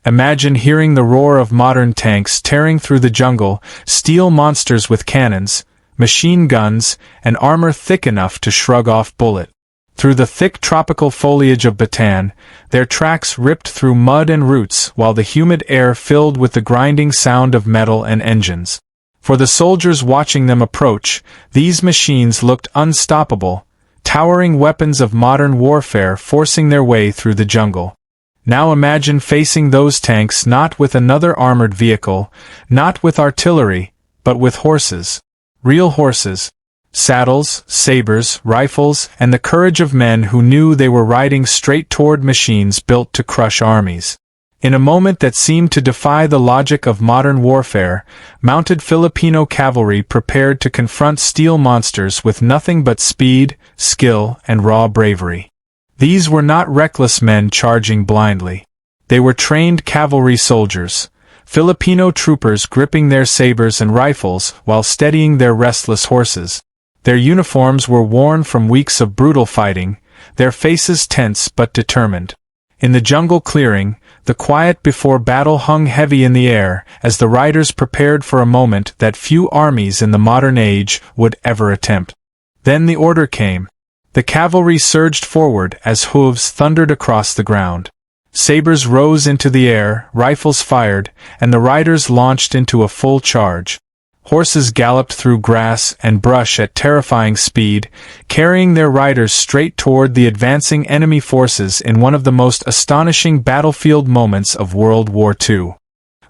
Imagine hearing the roar of modern tanks tearing through the jungle, steel monsters with cannons, machine guns, and armor thick enough to shrug off bullet. Through the thick tropical foliage of Bataan, their tracks ripped through mud and roots while the humid air filled with the grinding sound of metal and engines. For the soldiers watching them approach, these machines looked unstoppable, towering weapons of modern warfare forcing their way through the jungle. Now imagine facing those tanks not with another armored vehicle, not with artillery, but with horses. Real horses. Saddles, sabers, rifles, and the courage of men who knew they were riding straight toward machines built to crush armies. In a moment that seemed to defy the logic of modern warfare, mounted Filipino cavalry prepared to confront steel monsters with nothing but speed, skill, and raw bravery. These were not reckless men charging blindly. They were trained cavalry soldiers, Filipino troopers gripping their sabers and rifles while steadying their restless horses. Their uniforms were worn from weeks of brutal fighting, their faces tense but determined. In the jungle clearing, the quiet before battle hung heavy in the air as the riders prepared for a moment that few armies in the modern age would ever attempt. Then the order came. The cavalry surged forward as hooves thundered across the ground. Sabers rose into the air, rifles fired, and the riders launched into a full charge. Horses galloped through grass and brush at terrifying speed, carrying their riders straight toward the advancing enemy forces in one of the most astonishing battlefield moments of World War II.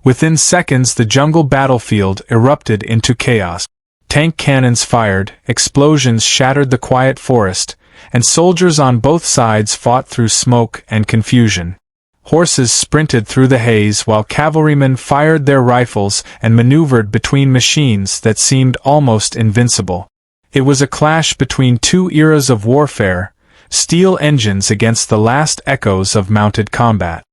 Within seconds the jungle battlefield erupted into chaos. Tank cannons fired, explosions shattered the quiet forest, and soldiers on both sides fought through smoke and confusion. Horses sprinted through the haze while cavalrymen fired their rifles and maneuvered between machines that seemed almost invincible. It was a clash between two eras of warfare, steel engines against the last echoes of mounted combat.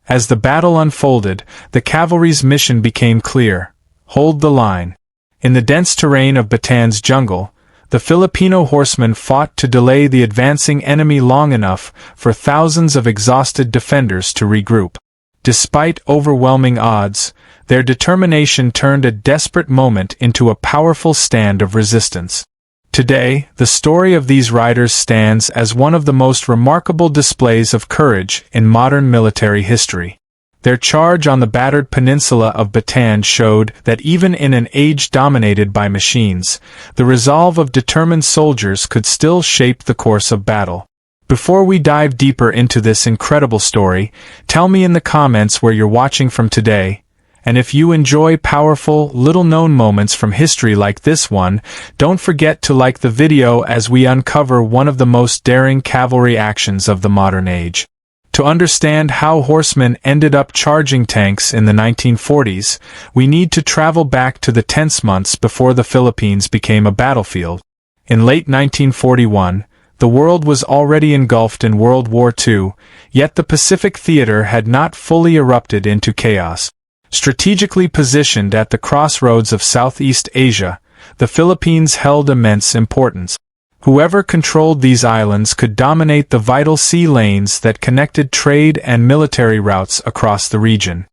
As the battle unfolded, the cavalry's mission became clear: hold the line. In the dense terrain of Bataan's jungle, the Filipino horsemen fought to delay the advancing enemy long enough for thousands of exhausted defenders to regroup. Despite overwhelming odds, their determination turned a desperate moment into a powerful stand of resistance. Today, the story of these riders stands as one of the most remarkable displays of courage in modern military history. Their charge on the battered peninsula of Bataan showed that even in an age dominated by machines, the resolve of determined soldiers could still shape the course of battle. Before we dive deeper into this incredible story, tell me in the comments where you're watching from today, and if you enjoy powerful, little-known moments from history like this one, don't forget to like the video as we uncover one of the most daring cavalry actions of the modern age. To understand how horsemen ended up charging tanks in the 1940s, we need to travel back to the tense months before the Philippines became a battlefield. In late 1941, the world was already engulfed in World War II, yet the Pacific theater had not fully erupted into chaos. Strategically positioned at the crossroads of Southeast Asia, the Philippines held immense importance. Whoever controlled these islands could dominate the vital sea lanes that connected trade and military routes across the region.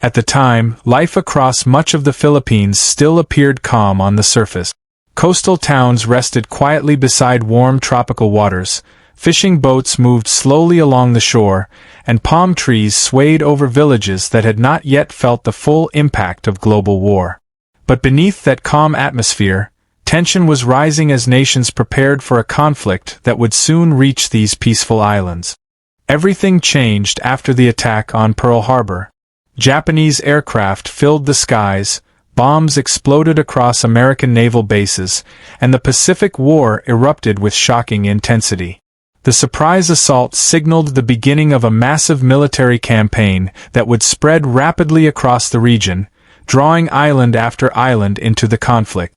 At the time, life across much of the Philippines still appeared calm on the surface. Coastal towns rested quietly beside warm tropical waters, fishing boats moved slowly along the shore, and palm trees swayed over villages that had not yet felt the full impact of global war. But beneath that calm atmosphere, tension was rising as nations prepared for a conflict that would soon reach these peaceful islands. Everything changed after the attack on Pearl Harbor. Japanese aircraft filled the skies, bombs exploded across American naval bases, and the Pacific War erupted with shocking intensity. The surprise assault signaled the beginning of a massive military campaign that would spread rapidly across the region, drawing island after island into the conflict.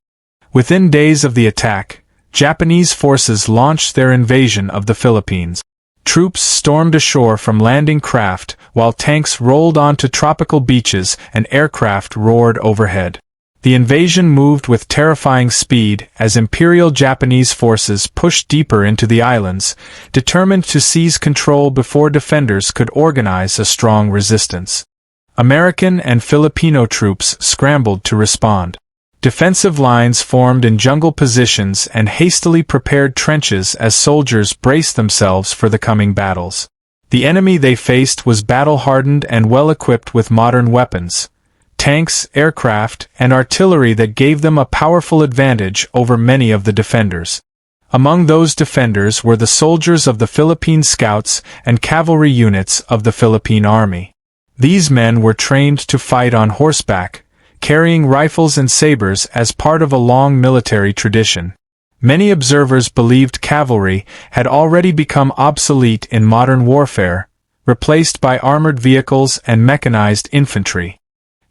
Within days of the attack, Japanese forces launched their invasion of the Philippines. Troops stormed ashore from landing craft, while tanks rolled onto tropical beaches and aircraft roared overhead. The invasion moved with terrifying speed as Imperial Japanese forces pushed deeper into the islands, determined to seize control before defenders could organize a strong resistance. American and Filipino troops scrambled to respond. Defensive lines formed in jungle positions and hastily prepared trenches as soldiers braced themselves for the coming battles. The enemy they faced was battle-hardened and well-equipped with modern weapons, tanks, aircraft, and artillery that gave them a powerful advantage over many of the defenders. Among those defenders were the soldiers of the Philippine Scouts and cavalry units of the Philippine Army. These men were trained to fight on horseback, carrying rifles and sabers as part of a long military tradition. Many observers believed cavalry had already become obsolete in modern warfare, replaced by armored vehicles and mechanized infantry.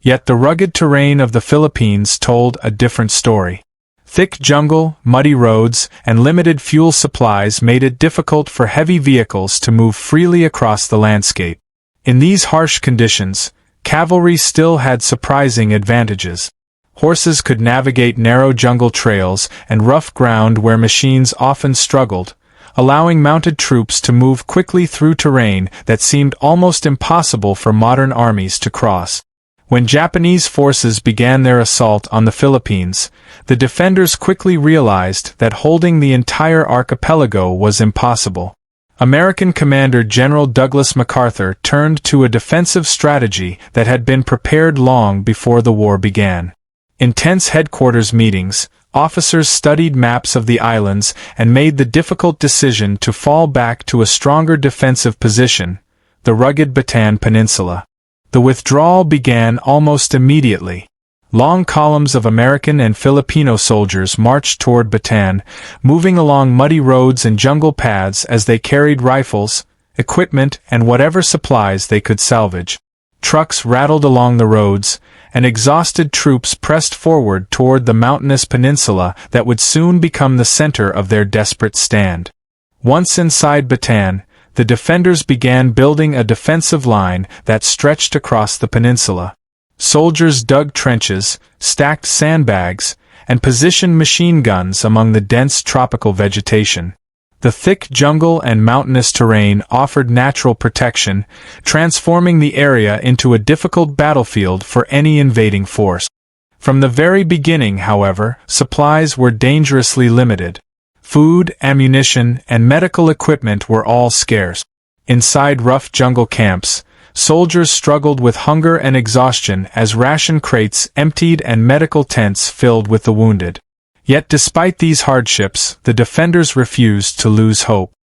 Yet the rugged terrain of the Philippines told a different story. Thick jungle, muddy roads, and limited fuel supplies made it difficult for heavy vehicles to move freely across the landscape. In these harsh conditions, cavalry still had surprising advantages. Horses could navigate narrow jungle trails and rough ground where machines often struggled, allowing mounted troops to move quickly through terrain that seemed almost impossible for modern armies to cross. When Japanese forces began their assault on the Philippines, the defenders quickly realized that holding the entire archipelago was impossible. American Commander General Douglas MacArthur turned to a defensive strategy that had been prepared long before the war began. In tense headquarters meetings, officers studied maps of the islands and made the difficult decision to fall back to a stronger defensive position, the rugged Bataan Peninsula. The withdrawal began almost immediately. Long columns of American and Filipino soldiers marched toward Bataan, moving along muddy roads and jungle paths as they carried rifles, equipment, and whatever supplies they could salvage. Trucks rattled along the roads, and exhausted troops pressed forward toward the mountainous peninsula that would soon become the center of their desperate stand. Once inside Bataan, the defenders began building a defensive line that stretched across the peninsula. Soldiers dug trenches, stacked sandbags, and positioned machine guns among the dense tropical vegetation. The thick jungle and mountainous terrain offered natural protection, transforming the area into a difficult battlefield for any invading force. From the very beginning, however, supplies were dangerously limited. Food, ammunition, and medical equipment were all scarce. Inside rough jungle camps, soldiers struggled with hunger and exhaustion as ration crates emptied and medical tents filled with the wounded. Yet despite these hardships, the defenders refused to lose hope.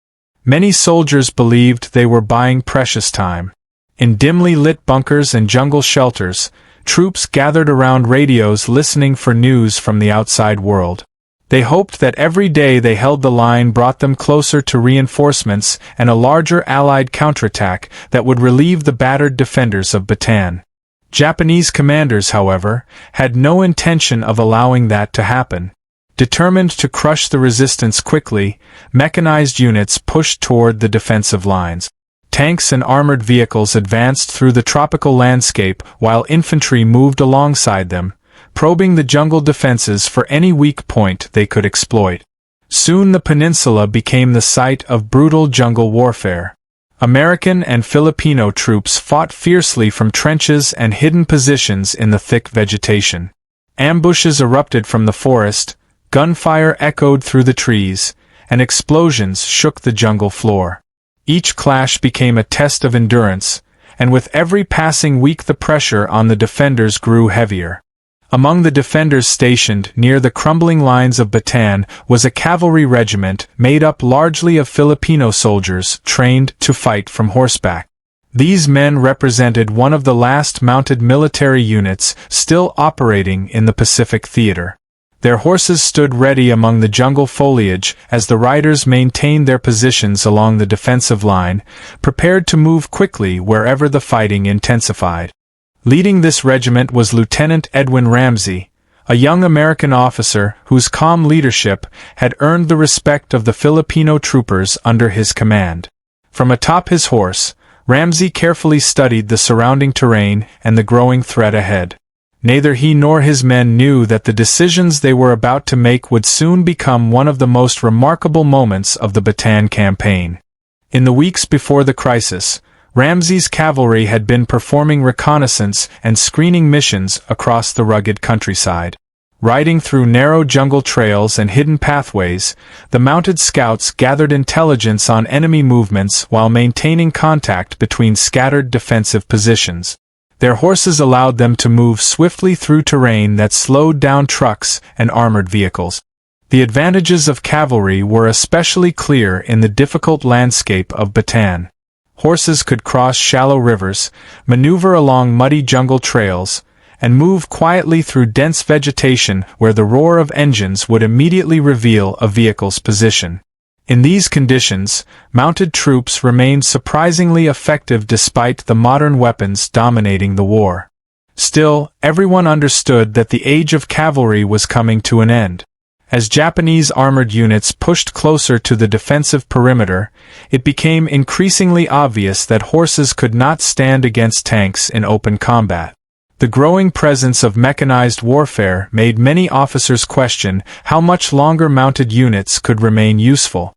Many soldiers believed they were buying precious time. In dimly lit bunkers and jungle shelters, troops gathered around radios listening for news from the outside world. They hoped that every day they held the line brought them closer to reinforcements and a larger Allied counterattack that would relieve the battered defenders of Bataan. Japanese commanders, however, had no intention of allowing that to happen. Determined to crush the resistance quickly, mechanized units pushed toward the defensive lines. Tanks and armored vehicles advanced through the tropical landscape while infantry moved alongside them, probing the jungle defenses for any weak point they could exploit. Soon the peninsula became the site of brutal jungle warfare. American and Filipino troops fought fiercely from trenches and hidden positions in the thick vegetation. Ambushes erupted from the forest, gunfire echoed through the trees, and explosions shook the jungle floor. Each clash became a test of endurance, and with every passing week the pressure on the defenders grew heavier. Among the defenders stationed near the crumbling lines of Bataan was a cavalry regiment made up largely of Filipino soldiers trained to fight from horseback. These men represented one of the last mounted military units still operating in the Pacific theater. Their horses stood ready among the jungle foliage as the riders maintained their positions along the defensive line, prepared to move quickly wherever the fighting intensified. Leading this regiment was Lieutenant Edwin Ramsey, a young American officer whose calm leadership had earned the respect of the Filipino troopers under his command. From atop his horse, Ramsey carefully studied the surrounding terrain and the growing threat ahead. Neither he nor his men knew that the decisions they were about to make would soon become one of the most remarkable moments of the Bataan campaign. In the weeks before the crisis, Ramsey's cavalry had been performing reconnaissance and screening missions across the rugged countryside. Riding through narrow jungle trails and hidden pathways, the mounted scouts gathered intelligence on enemy movements while maintaining contact between scattered defensive positions. Their horses allowed them to move swiftly through terrain that slowed down trucks and armored vehicles. The advantages of cavalry were especially clear in the difficult landscape of Bataan. Horses could cross shallow rivers, maneuver along muddy jungle trails, and move quietly through dense vegetation where the roar of engines would immediately reveal a vehicle's position. In these conditions, mounted troops remained surprisingly effective despite the modern weapons dominating the war. Still, everyone understood that the age of cavalry was coming to an end. As Japanese armored units pushed closer to the defensive perimeter, it became increasingly obvious that horses could not stand against tanks in open combat. The growing presence of mechanized warfare made many officers question how much longer mounted units could remain useful.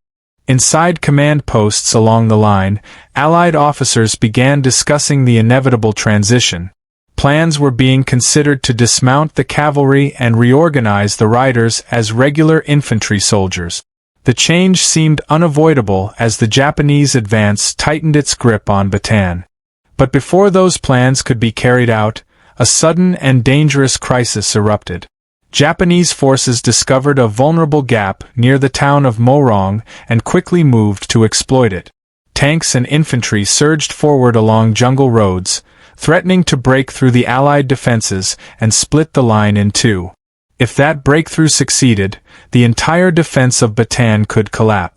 Inside command posts along the line, Allied officers began discussing the inevitable transition. Plans were being considered to dismount the cavalry and reorganize the riders as regular infantry soldiers. The change seemed unavoidable as the Japanese advance tightened its grip on Bataan. But before those plans could be carried out, a sudden and dangerous crisis erupted. Japanese forces discovered a vulnerable gap near the town of Morong and quickly moved to exploit it. Tanks and infantry surged forward along jungle roads, threatening to break through the Allied defenses and split the line in two. If that breakthrough succeeded, the entire defense of Bataan could collapse.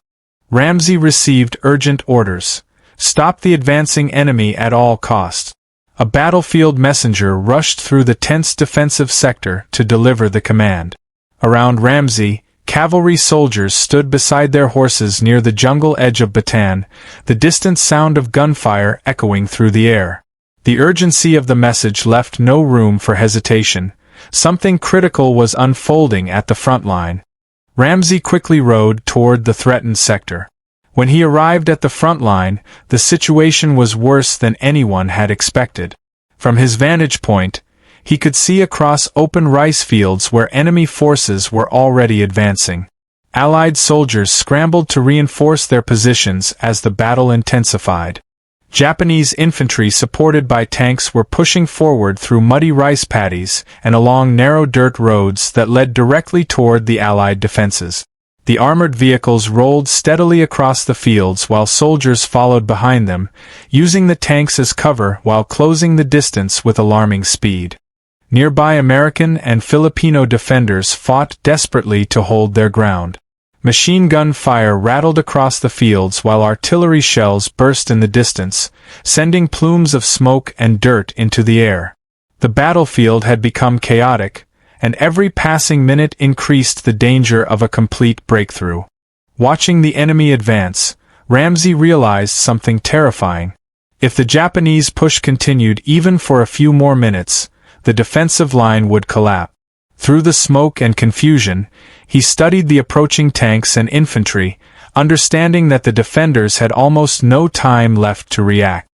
Ramsey received urgent orders: stop the advancing enemy at all costs. A battlefield messenger rushed through the tense defensive sector to deliver the command. Around Ramsey, cavalry soldiers stood beside their horses near the jungle edge of Bataan, the distant sound of gunfire echoing through the air. The urgency of the message left no room for hesitation. Something critical was unfolding at the front line. Ramsey quickly rode toward the threatened sector. When he arrived at the front line, the situation was worse than anyone had expected. From his vantage point, he could see across open rice fields where enemy forces were already advancing. Allied soldiers scrambled to reinforce their positions as the battle intensified. Japanese infantry supported by tanks were pushing forward through muddy rice paddies and along narrow dirt roads that led directly toward the Allied defenses. The armored vehicles rolled steadily across the fields while soldiers followed behind them, using the tanks as cover while closing the distance with alarming speed. Nearby American and Filipino defenders fought desperately to hold their ground. Machine gun fire rattled across the fields while artillery shells burst in the distance, sending plumes of smoke and dirt into the air. The battlefield had become chaotic, and every passing minute increased the danger of a complete breakthrough. Watching the enemy advance, Ramsey realized something terrifying. If the Japanese push continued even for a few more minutes, the defensive line would collapse. Through the smoke and confusion, he studied the approaching tanks and infantry, understanding that the defenders had almost no time left to react.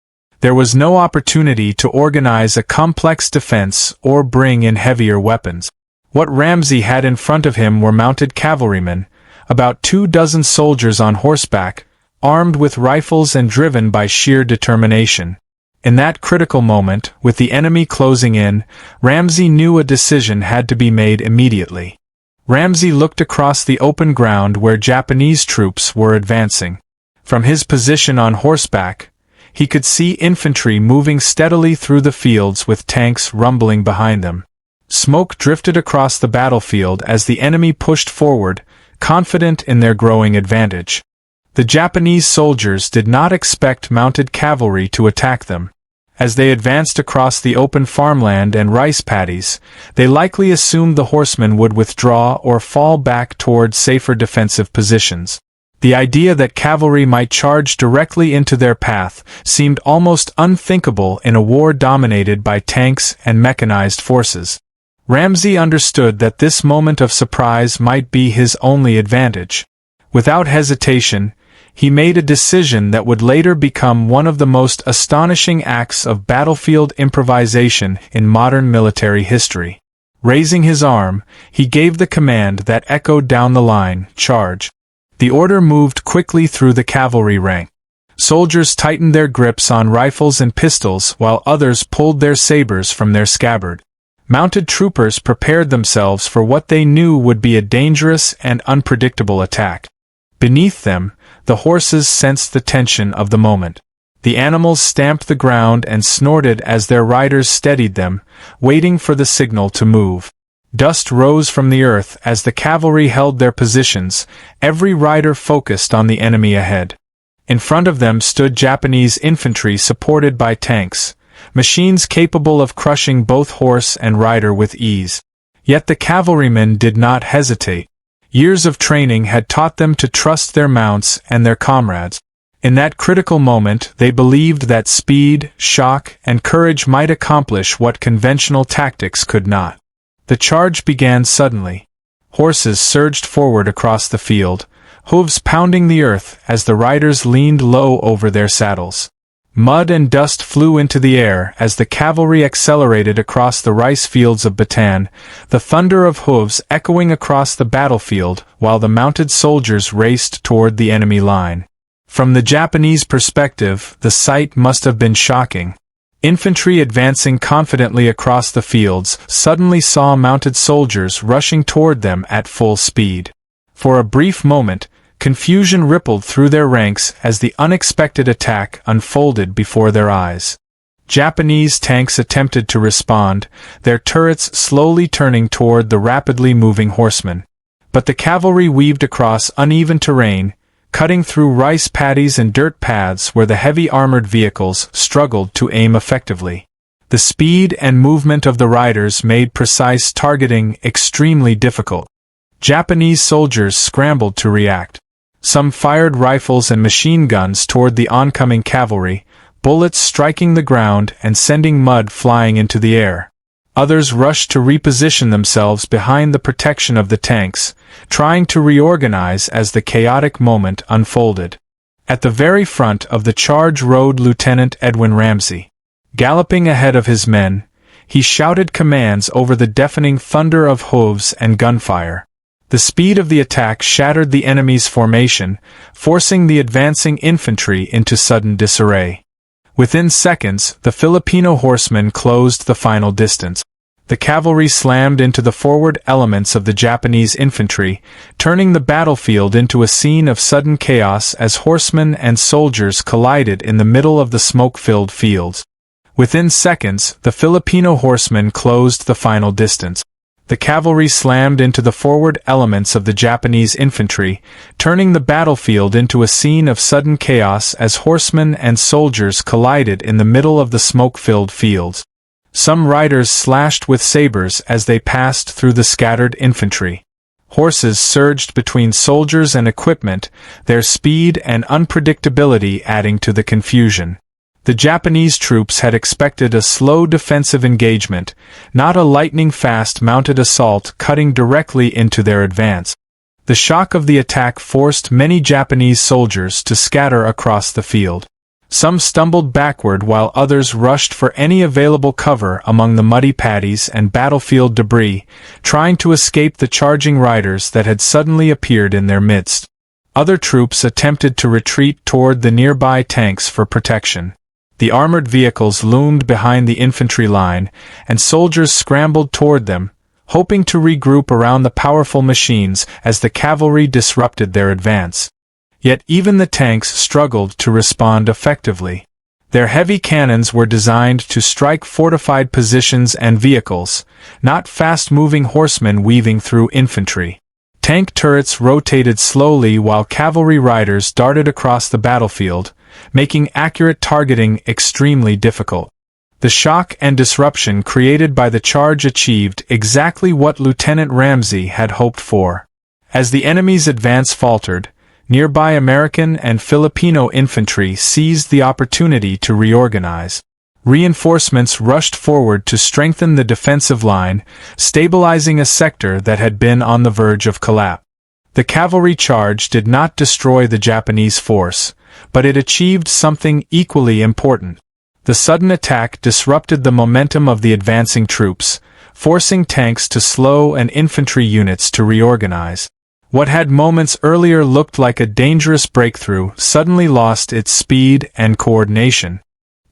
There was no opportunity to organize a complex defense or bring in heavier weapons. What Ramsey had in front of him were mounted cavalrymen, about 24 soldiers on horseback, armed with rifles and driven by sheer determination. In that critical moment, with the enemy closing in, Ramsey knew a decision had to be made immediately. Ramsey looked across the open ground where Japanese troops were advancing. From his position on horseback, he could see infantry moving steadily through the fields with tanks rumbling behind them. Smoke drifted across the battlefield as the enemy pushed forward, confident in their growing advantage. The Japanese soldiers did not expect mounted cavalry to attack them. As they advanced across the open farmland and rice paddies, they likely assumed the horsemen would withdraw or fall back toward safer defensive positions. The idea that cavalry might charge directly into their path seemed almost unthinkable in a war dominated by tanks and mechanized forces. Ramsey understood that this moment of surprise might be his only advantage. Without hesitation, He made a decision that would later become one of the most astonishing acts of battlefield improvisation in modern military history. Raising his arm, he gave the command that echoed down the line, "Charge." The order moved quickly through the cavalry rank. Soldiers tightened their grips on rifles and pistols while others pulled their sabers from their scabbard. Mounted troopers prepared themselves for what they knew would be a dangerous and unpredictable attack. Beneath them, the horses sensed the tension of the moment. The animals stamped the ground and snorted as their riders steadied them, waiting for the signal to move. Dust rose from the earth as the cavalry held their positions, every rider focused on the enemy ahead. In front of them stood Japanese infantry supported by tanks, machines capable of crushing both horse and rider with ease. Yet the cavalrymen did not hesitate. Years of training had taught them to trust their mounts and their comrades. In that critical moment, they believed that speed, shock, and courage might accomplish what conventional tactics could not. The charge began suddenly. Horses surged forward across the field, hooves pounding the earth as the riders leaned low over their saddles. Mud and dust flew into the air as the cavalry accelerated across the rice fields of Bataan, the thunder of hooves echoing across the battlefield while the mounted soldiers raced toward the enemy line. From the Japanese perspective, the sight must have been shocking. Infantry advancing confidently across the fields suddenly saw mounted soldiers rushing toward them at full speed. For a brief moment, confusion rippled through their ranks as the unexpected attack unfolded before their eyes. Japanese tanks attempted to respond, their turrets slowly turning toward the rapidly moving horsemen. But the cavalry weaved across uneven terrain, cutting through rice paddies and dirt paths where the heavy armored vehicles struggled to aim effectively. The speed and movement of the riders made precise targeting extremely difficult. Japanese soldiers scrambled to react. Some fired rifles and machine guns toward the oncoming cavalry, bullets striking the ground and sending mud flying into the air. Others rushed to reposition themselves behind the protection of the tanks, trying to reorganize as the chaotic moment unfolded. At the very front of the charge rode Lieutenant Edwin Ramsey. Galloping ahead of his men, he shouted commands over the deafening thunder of hooves and gunfire. The speed of the attack shattered the enemy's formation, forcing the advancing infantry into sudden disarray. Within seconds, the Filipino horsemen closed the final distance. The cavalry slammed into the forward elements of the Japanese infantry, turning the battlefield into a scene of sudden chaos as horsemen and soldiers collided in the middle of the smoke-filled fields. Within seconds, the Filipino horsemen closed the final distance. The cavalry slammed into the forward elements of the Japanese infantry, turning the battlefield into a scene of sudden chaos as horsemen and soldiers collided in the middle of the smoke-filled fields. Some riders slashed with sabers as they passed through the scattered infantry. Horses surged between soldiers and equipment, their speed and unpredictability adding to the confusion. The Japanese troops had expected a slow defensive engagement, not a lightning-fast mounted assault cutting directly into their advance. The shock of the attack forced many Japanese soldiers to scatter across the field. Some stumbled backward while others rushed for any available cover among the muddy paddies and battlefield debris, trying to escape the charging riders that had suddenly appeared in their midst. Other troops attempted to retreat toward the nearby tanks for protection. The armored vehicles loomed behind the infantry line, and soldiers scrambled toward them, hoping to regroup around the powerful machines as the cavalry disrupted their advance. Yet even the tanks struggled to respond effectively. Their heavy cannons were designed to strike fortified positions and vehicles, not fast-moving horsemen weaving through infantry. Tank turrets rotated slowly while cavalry riders darted across the battlefield, making accurate targeting extremely difficult. The shock and disruption created by the charge achieved exactly what Lieutenant Ramsey had hoped for. As the enemy's advance faltered, nearby American and Filipino infantry seized the opportunity to reorganize. Reinforcements rushed forward to strengthen the defensive line, stabilizing a sector that had been on the verge of collapse. The cavalry charge did not destroy the Japanese force, but it achieved something equally important. The sudden attack disrupted the momentum of the advancing troops, forcing tanks to slow and infantry units to reorganize. What had moments earlier looked like a dangerous breakthrough suddenly lost its speed and coordination.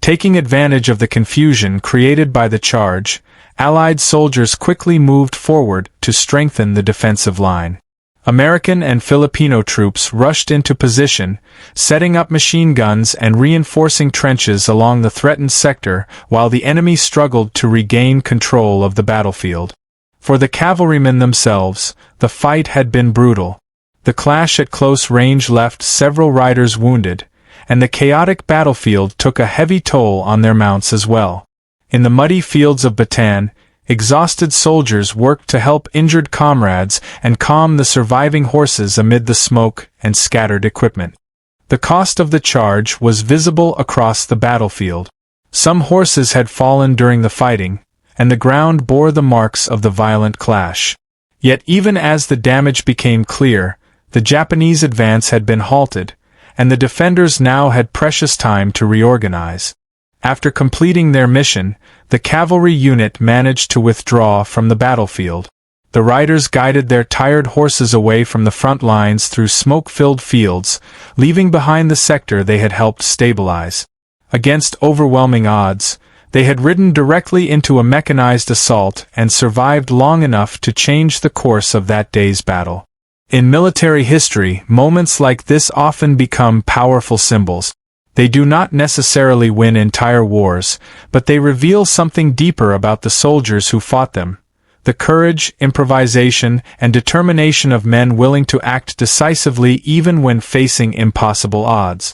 Taking advantage of the confusion created by the charge, Allied soldiers quickly moved forward to strengthen the defensive line. American and Filipino troops rushed into position, setting up machine guns and reinforcing trenches along the threatened sector while the enemy struggled to regain control of the battlefield. For the cavalrymen themselves, the fight had been brutal. The clash at close range left several riders wounded, and the chaotic battlefield took a heavy toll on their mounts as well. In the muddy fields of Bataan, exhausted soldiers worked to help injured comrades and calm the surviving horses amid the smoke and scattered equipment. The cost of the charge was visible across the battlefield. Some horses had fallen during the fighting, and the ground bore the marks of the violent clash. Yet even as the damage became clear, the Japanese advance had been halted, and the defenders now had precious time to reorganize. After completing their mission, the cavalry unit managed to withdraw from the battlefield. The riders guided their tired horses away from the front lines through smoke-filled fields, leaving behind the sector they had helped stabilize. Against overwhelming odds, they had ridden directly into a mechanized assault and survived long enough to change the course of that day's battle. In military history, moments like this often become powerful symbols. They do not necessarily win entire wars, but they reveal something deeper about the soldiers who fought them. The courage, improvisation, and determination of men willing to act decisively even when facing impossible odds.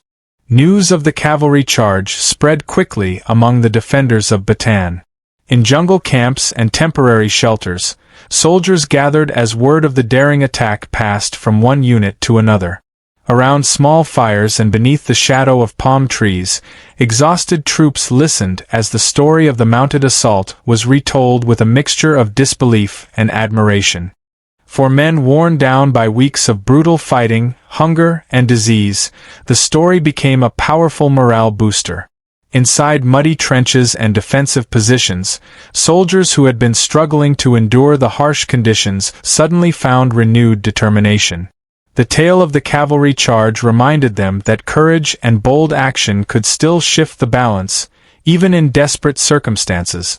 News of the cavalry charge spread quickly among the defenders of Bataan. In jungle camps and temporary shelters, soldiers gathered as word of the daring attack passed from one unit to another. Around small fires and beneath the shadow of palm trees, exhausted troops listened as the story of the mounted assault was retold with a mixture of disbelief and admiration. For men worn down by weeks of brutal fighting, hunger, and disease, the story became a powerful morale booster. Inside muddy trenches and defensive positions, soldiers who had been struggling to endure the harsh conditions suddenly found renewed determination. The tale of the cavalry charge reminded them that courage and bold action could still shift the balance, even in desperate circumstances.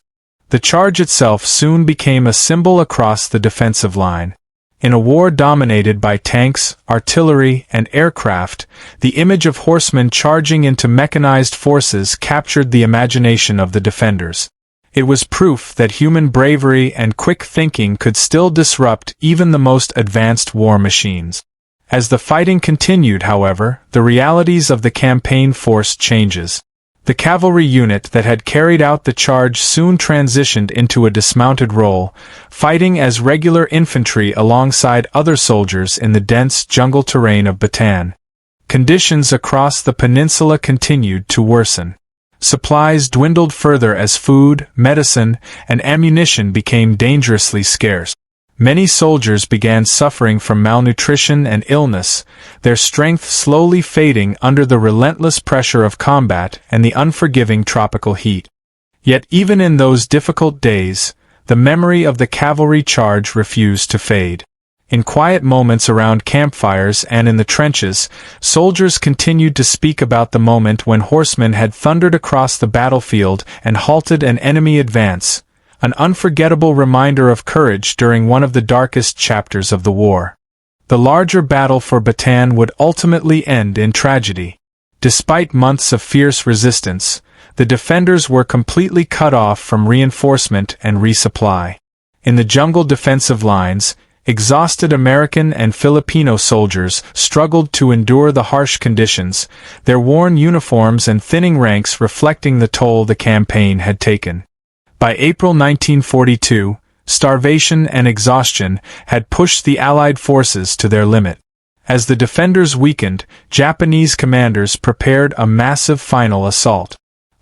The charge itself soon became a symbol across the defensive line. In a war dominated by tanks, artillery, and aircraft, the image of horsemen charging into mechanized forces captured the imagination of the defenders. It was proof that human bravery and quick thinking could still disrupt even the most advanced war machines. As the fighting continued, however, the realities of the campaign forced changes. The cavalry unit that had carried out the charge soon transitioned into a dismounted role, fighting as regular infantry alongside other soldiers in the dense jungle terrain of Bataan. Conditions across the peninsula continued to worsen. Supplies dwindled further as food, medicine, and ammunition became dangerously scarce. Many soldiers began suffering from malnutrition and illness, their strength slowly fading under the relentless pressure of combat and the unforgiving tropical heat. Yet even in those difficult days, the memory of the cavalry charge refused to fade. In quiet moments around campfires and in the trenches, soldiers continued to speak about the moment when horsemen had thundered across the battlefield and halted an enemy advance, an unforgettable reminder of courage during one of the darkest chapters of the war. The larger battle for Bataan would ultimately end in tragedy. Despite months of fierce resistance, the defenders were completely cut off from reinforcement and resupply. In the jungle defensive lines, exhausted American and Filipino soldiers struggled to endure the harsh conditions, their worn uniforms and thinning ranks reflecting the toll the campaign had taken. By April 1942, starvation and exhaustion had pushed the Allied forces to their limit. As the defenders weakened, Japanese commanders prepared a massive final assault.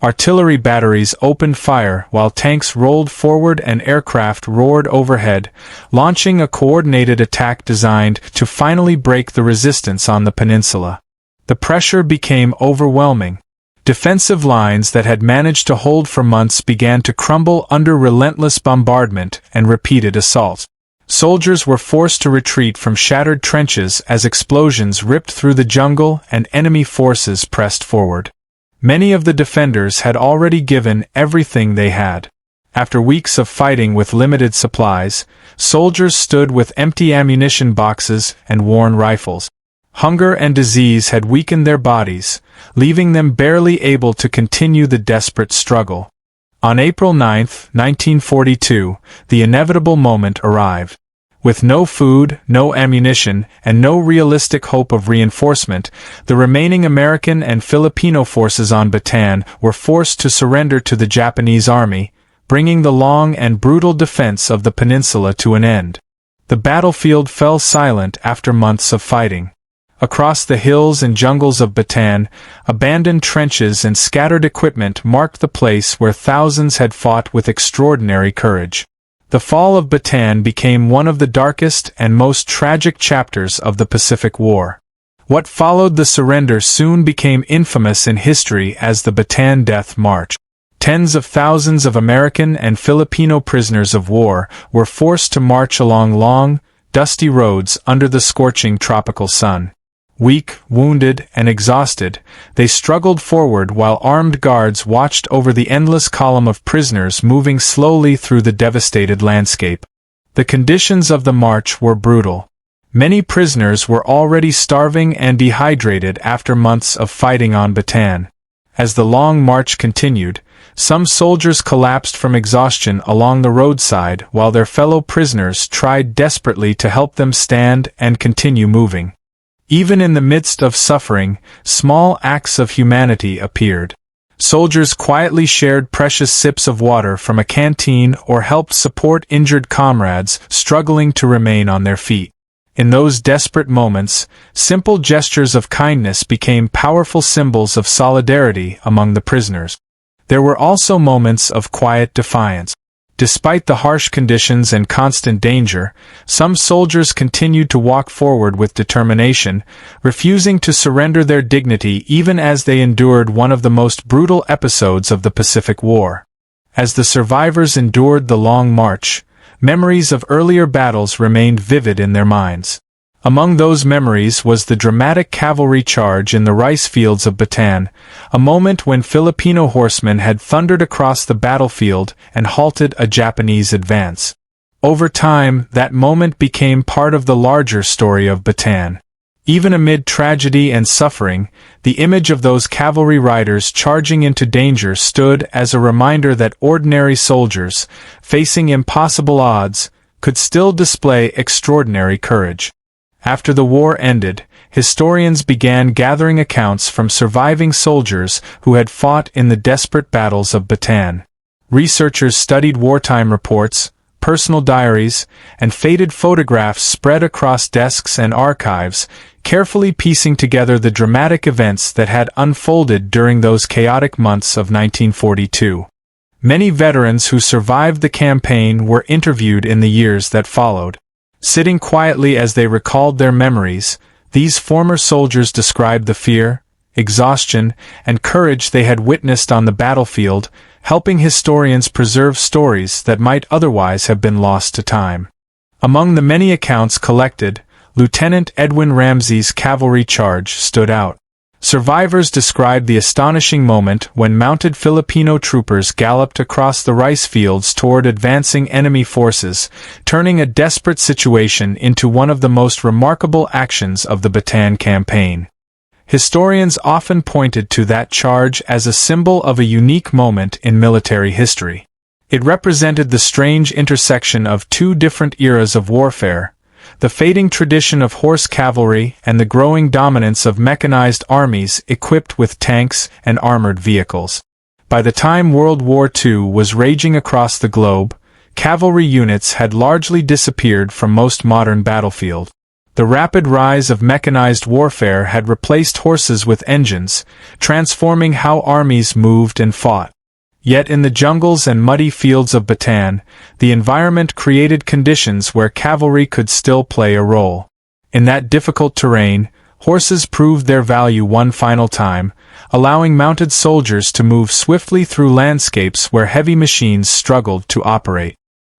Artillery batteries opened fire while tanks rolled forward and aircraft roared overhead, launching a coordinated attack designed to finally break the resistance on the peninsula. The pressure became overwhelming. Defensive lines that had managed to hold for months began to crumble under relentless bombardment and repeated assaults. Soldiers were forced to retreat from shattered trenches as explosions ripped through the jungle and enemy forces pressed forward. Many of the defenders had already given everything they had. After weeks of fighting with limited supplies, soldiers stood with empty ammunition boxes and worn rifles. Hunger and disease had weakened their bodies, leaving them barely able to continue the desperate struggle. On April 9, 1942, the inevitable moment arrived. With no food, no ammunition, and no realistic hope of reinforcement, the remaining American and Filipino forces on Bataan were forced to surrender to the Japanese army, bringing the long and brutal defense of the peninsula to an end. The battlefield fell silent after months of fighting. Across the hills and jungles of Bataan, abandoned trenches and scattered equipment marked the place where thousands had fought with extraordinary courage. The fall of Bataan became one of the darkest and most tragic chapters of the Pacific War. What followed the surrender soon became infamous in history as the Bataan Death March. Tens of thousands of American and Filipino prisoners of war were forced to march along long, dusty roads under the scorching tropical sun. Weak, wounded, and exhausted, they struggled forward while armed guards watched over the endless column of prisoners moving slowly through the devastated landscape. The conditions of the march were brutal. Many prisoners were already starving and dehydrated after months of fighting on Bataan. As the long march continued, some soldiers collapsed from exhaustion along the roadside while their fellow prisoners tried desperately to help them stand and continue moving. Even in the midst of suffering, small acts of humanity appeared. Soldiers quietly shared precious sips of water from a canteen or helped support injured comrades struggling to remain on their feet. In those desperate moments, simple gestures of kindness became powerful symbols of solidarity among the prisoners. There were also moments of quiet defiance. Despite the harsh conditions and constant danger, some soldiers continued to walk forward with determination, refusing to surrender their dignity even as they endured one of the most brutal episodes of the Pacific War. As the survivors endured the long march, memories of earlier battles remained vivid in their minds. Among those memories was the dramatic cavalry charge in the rice fields of Bataan, a moment when Filipino horsemen had thundered across the battlefield and halted a Japanese advance. Over time, that moment became part of the larger story of Bataan. Even amid tragedy and suffering, the image of those cavalry riders charging into danger stood as a reminder that ordinary soldiers, facing impossible odds, could still display extraordinary courage. After the war ended, historians began gathering accounts from surviving soldiers who had fought in the desperate battles of Bataan. Researchers studied wartime reports, personal diaries, and faded photographs spread across desks and archives, carefully piecing together the dramatic events that had unfolded during those chaotic months of 1942. Many veterans who survived the campaign were interviewed in the years that followed. Sitting quietly as they recalled their memories, these former soldiers described the fear, exhaustion, and courage they had witnessed on the battlefield, helping historians preserve stories that might otherwise have been lost to time. Among the many accounts collected, Lieutenant Edwin Ramsey's cavalry charge stood out. Survivors described the astonishing moment when mounted Filipino troopers galloped across the rice fields toward advancing enemy forces, turning a desperate situation into one of the most remarkable actions of the Bataan campaign. Historians often pointed to that charge as a symbol of a unique moment in military history. It represented the strange intersection of two different eras of warfare, the fading tradition of horse cavalry and the growing dominance of mechanized armies equipped with tanks and armored vehicles. By the time World War II was raging across the globe, cavalry units had largely disappeared from most modern battlefields. The rapid rise of mechanized warfare had replaced horses with engines, transforming how armies moved and fought. Yet in the jungles and muddy fields of Bataan, the environment created conditions where cavalry could still play a role. In that difficult terrain, horses proved their value one final time, allowing mounted soldiers to move swiftly through landscapes where heavy machines struggled to operate.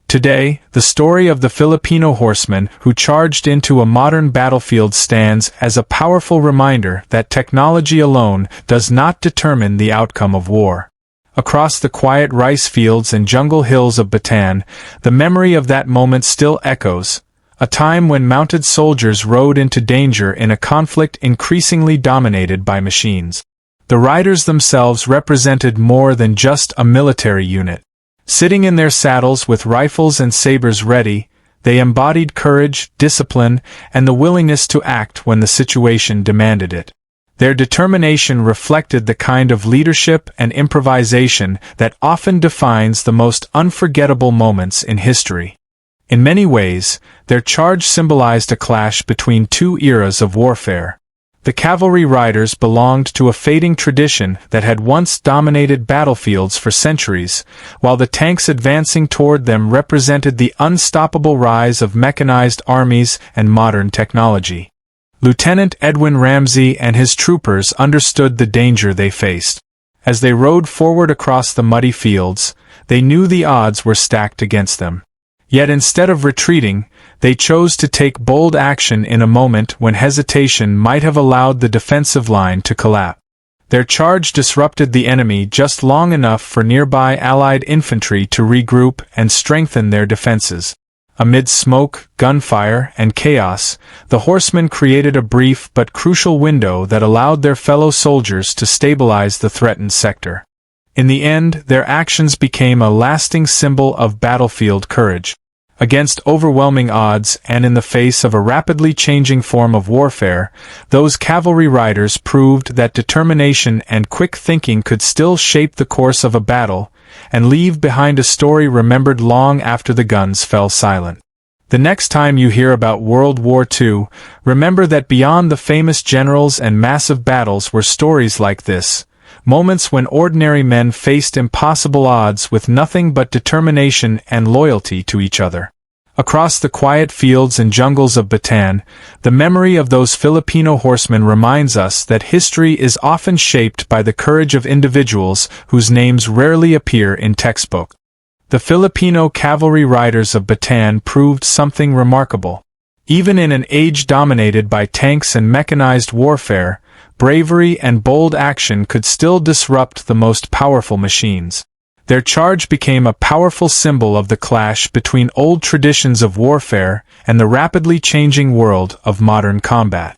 Today, the story of the Filipino horsemen who charged into a modern battlefield stands as a powerful reminder that technology alone does not determine the outcome of war. Across the quiet rice fields and jungle hills of Bataan, the memory of that moment still echoes, a time when mounted soldiers rode into danger in a conflict increasingly dominated by machines. The riders themselves represented more than just a military unit. Sitting in their saddles with rifles and sabers ready, they embodied courage, discipline, and the willingness to act when the situation demanded it. Their determination reflected the kind of leadership and improvisation that often defines the most unforgettable moments in history. In many ways, their charge symbolized a clash between two eras of warfare. The cavalry riders belonged to a fading tradition that had once dominated battlefields for centuries, while the tanks advancing toward them represented the unstoppable rise of mechanized armies and modern technology. Lieutenant Edwin Ramsey and his troopers understood the danger they faced. As they rode forward across the muddy fields, they knew the odds were stacked against them. Yet instead of retreating, they chose to take bold action in a moment when hesitation might have allowed the defensive line to collapse. Their charge disrupted the enemy just long enough for nearby Allied infantry to regroup and strengthen their defenses. Amid smoke, gunfire, and chaos, the horsemen created a brief but crucial window that allowed their fellow soldiers to stabilize the threatened sector. In the end, their actions became a lasting symbol of battlefield courage. Against overwhelming odds and in the face of a rapidly changing form of warfare, those cavalry riders proved that determination and quick thinking could still shape the course of a battle and leave behind a story remembered long after the guns fell silent. The next time you hear about World War II, remember that beyond the famous generals and massive battles were stories like this. Moments when ordinary men faced impossible odds with nothing but determination and loyalty to each other. Across the quiet fields and jungles of Bataan, the memory of those Filipino horsemen reminds us that history is often shaped by the courage of individuals whose names rarely appear in textbooks. The Filipino cavalry riders of Bataan proved something remarkable. Even in an age dominated by tanks and mechanized warfare, bravery and bold action could still disrupt the most powerful machines. Their charge became a powerful symbol of the clash between old traditions of warfare and the rapidly changing world of modern combat.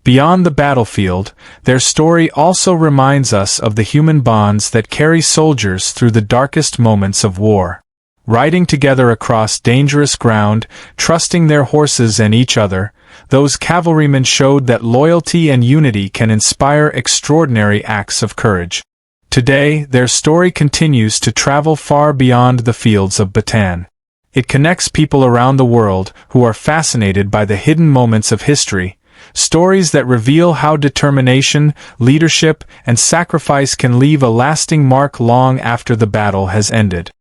Beyond the battlefield, their story also reminds us of the human bonds that carry soldiers through the darkest moments of war. Riding together across dangerous ground, trusting their horses and each other, those cavalrymen showed that loyalty and unity can inspire extraordinary acts of courage. Today, their story continues to travel far beyond the fields of Bataan. It connects people around the world who are fascinated by the hidden moments of history, stories that reveal how determination, leadership, and sacrifice can leave a lasting mark long after the battle has ended.